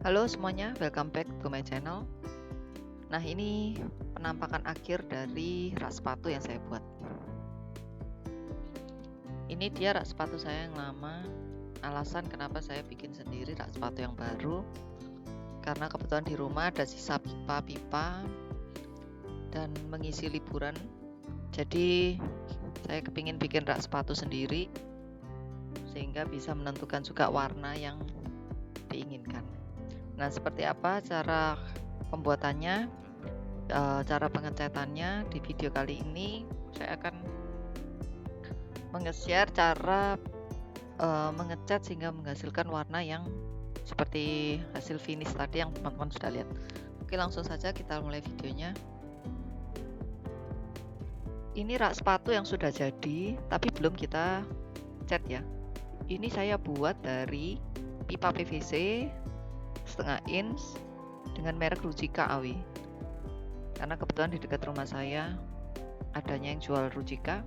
Halo semuanya, welcome back to my channel. Nah, ini penampakan akhir dari rak sepatu yang saya buat. Ini dia rak sepatu saya yang lama. Alasan kenapa saya bikin sendiri rak sepatu yang baru, karena kebetulan di rumah ada sisa pipa-pipa dan mengisi liburan. Jadi saya kepingin bikin rak sepatu sendiri sehingga bisa menentukan juga warna yang diinginkan. Nah, seperti apa cara pembuatannya, cara pengecatannya di video kali ini saya akan nge-share cara mengecat sehingga menghasilkan warna yang seperti hasil finish tadi yang teman-teman sudah lihat. Oke, langsung saja kita mulai videonya. Ini rak sepatu yang sudah jadi tapi belum kita cat ya. Ini saya buat dari pipa PVC setengah inch dengan merek Rujika AW, karena kebetulan di dekat rumah saya adanya yang jual Rujika.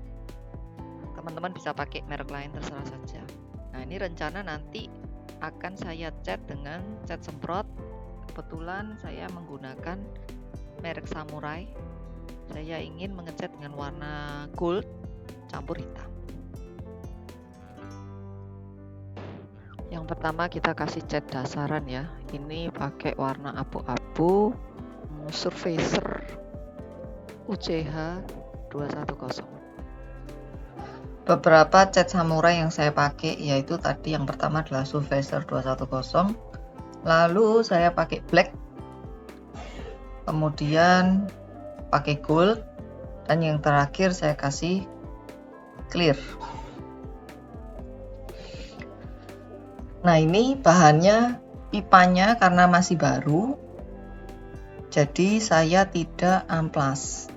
Teman-teman bisa pakai merek lain, terserah saja. Nah, ini rencana nanti akan saya cat dengan cat semprot. Kebetulan saya menggunakan merek Samurai. Saya ingin mengecat dengan warna gold campur hitam. Yang pertama kita kasih cat dasaran ya. Ini pakai warna abu-abu Surfacer UCH 210. Beberapa cat samurai yang saya pakai yaitu tadi yang pertama adalah Surfacer 210, lalu saya pakai black, kemudian pakai gold, dan yang terakhir saya kasih clear. Nah, ini bahannya, pipanya karena masih baru, jadi saya tidak amplas.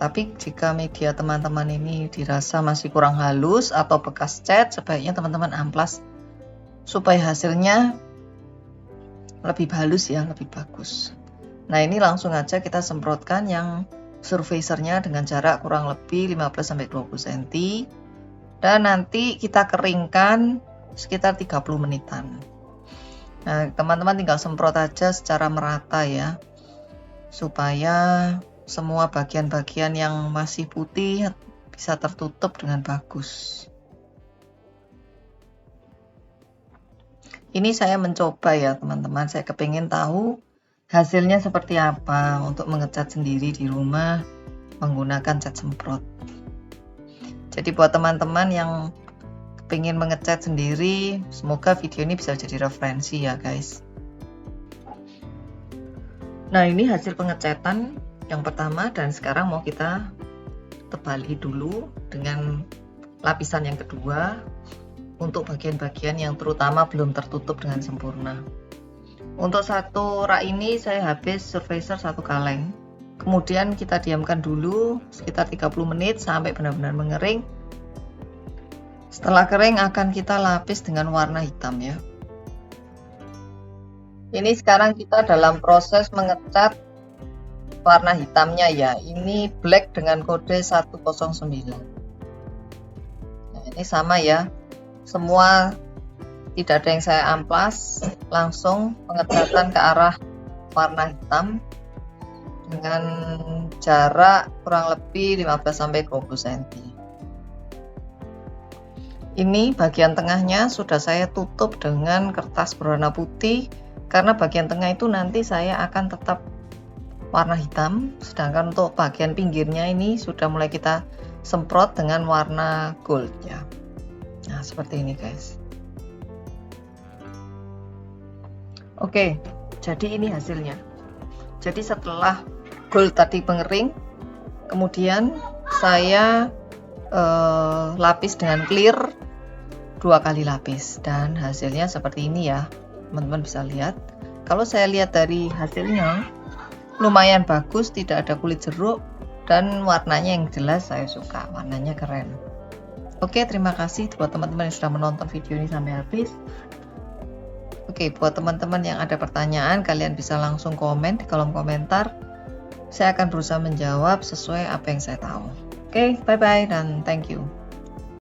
Tapi jika media teman-teman ini dirasa masih kurang halus atau bekas cat, sebaiknya teman-teman amplas supaya hasilnya lebih halus ya, lebih bagus. Nah, ini langsung aja kita semprotkan yang surfacernya dengan jarak kurang lebih 15-20 cm, dan nanti kita keringkan sekitar 30 menitan. Nah, teman-teman tinggal semprot aja secara merata ya, supaya semua bagian-bagian yang masih putih bisa tertutup dengan bagus. Ini saya mencoba ya teman-teman, saya kepingin tahu hasilnya seperti apa untuk mengecat sendiri di rumah menggunakan cat semprot. Jadi buat teman-teman yang pengen mengecat sendiri, semoga video ini bisa jadi referensi ya guys. Nah, ini hasil pengecatan yang pertama, dan sekarang mau kita tebali dulu dengan lapisan yang kedua untuk bagian-bagian yang terutama belum tertutup dengan sempurna. Untuk satu rak ini saya habis Surfacer 1 kaleng, kemudian kita diamkan dulu sekitar 30 menit sampai benar-benar mengering. Setelah kering akan kita lapis dengan warna hitam ya. Ini sekarang kita dalam proses mengecat warna hitamnya ya. Ini black dengan kode 109. Nah, ini sama ya. Semua tidak ada yang saya amplas, langsung pengecatan ke arah warna hitam dengan jarak kurang lebih 15-20 cm. Ini bagian tengahnya sudah saya tutup dengan kertas berwarna putih, karena bagian tengah itu nanti saya akan tetap warna hitam, sedangkan untuk bagian pinggirnya ini sudah mulai kita semprot dengan warna gold ya. Nah, seperti ini guys. Oke, jadi ini hasilnya. Jadi setelah gold tadi mengering, kemudian saya lapis dengan clear 2 kali lapis, dan hasilnya seperti ini ya teman-teman bisa lihat. Kalau saya lihat dari hasilnya lumayan bagus, tidak ada kulit jeruk, dan warnanya yang jelas saya suka, warnanya keren. Oke, terima kasih buat teman-teman yang sudah menonton video ini sampai habis. Oke, buat teman-teman yang ada pertanyaan, kalian bisa langsung komen di kolom komentar. Saya akan berusaha menjawab sesuai apa yang saya tahu. Oke, bye-bye dan thank you.